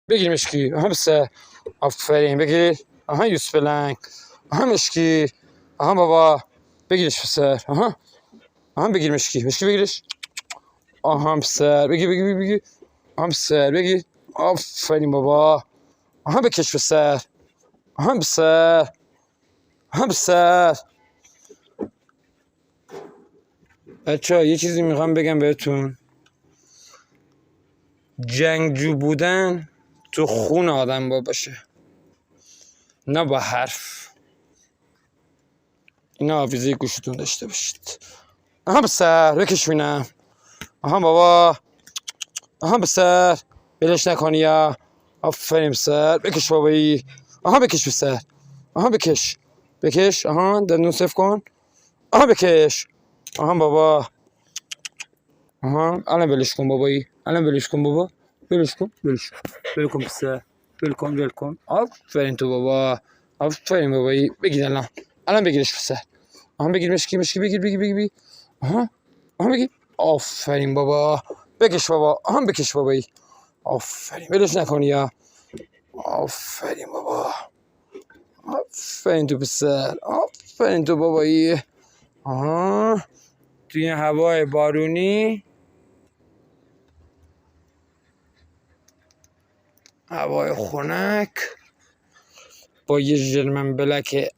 بگیر مشکی. آها بسه. آفرین بگیر. آها یوسف بلنگ. آها مشکی. آها بابا بگیرش بسر. آها بگیر مشکی. مشکی بگیرش. آها بسر. بگیر. آها بسر بگیر. آفرین بابا. آها بکش بسر. آها بسر. بچه‌ها یه چیزی میخوام بگم بهتون. جنگجو بودن تو خون آدم باشه، نه با حرف. اینا حافظه گوشتون داشته باشید. آها بسر بکش بینم. آها بابا. آها بسر بلش نکنی یا. آفرین بسر بکش بابایی. آها بکش بسر. آها بکش. آها دندون صف کن. آها بکش. آها بابا. آها الان بلش کن بابایی. الان بلش کن بابا. بلش کن بسر. ول کن. آفرین تو بابا. آفرین بابایی. بگیر الان بگیرش بسر. آها بگیر مشکی بگیر. آها بگیر. آفرین بابا. بکش بابا. آها بکش بابایی. آفرین ولش نکنی یا. آفرین بابا. آفرین تو پسر. آفرین تو بابایی. آها توی این هوای بارونی، هوای خنک، با یه ژرمن بلک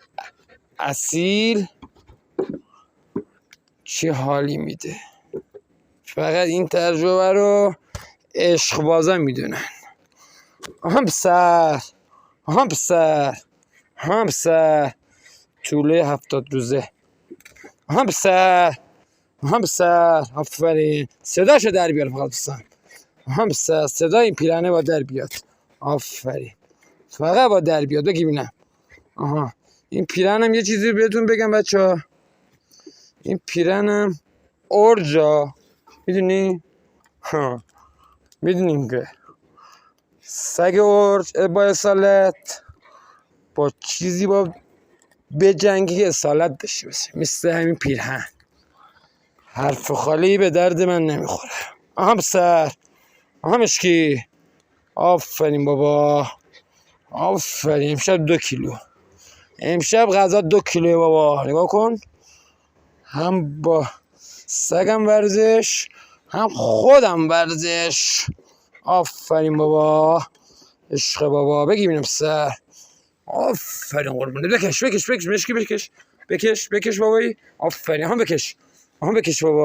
اصیل چه حالی میده. فقط این تجربه رو عشق بازا میدونن. آها بسر. طوله 70 روزه. آها بسر. آفرین. صداشو در بیار فقط بسن. آها بسر. صدا این پیرانه با در بیاد. آفرین. فقط با در بیاد. بگی بینم. آها این پیرانم یه چیزی بهتون بگم بچه‌ها. این پیرانم اورجا میدونی؟ میدونیم که سگ اورج با اصالت با چیزی با به جنگی اصالت داشته باشه، مثل همین پیرهن. حرف خالی به درد من نمیخوره. آها بسر. آها مشکی. آفرین بابا. آفرین. امشب 2 کیلو. امشب غذا 2 کیلو بابا. نگاه کن. هم با سگم ورزش، هم خودم ورزش. آفرین بابا. عشق بابا. بگی بینم سر. آفرین قربونه. بکش مشکی بکش بابایی. آفرین. هم بکش بابا.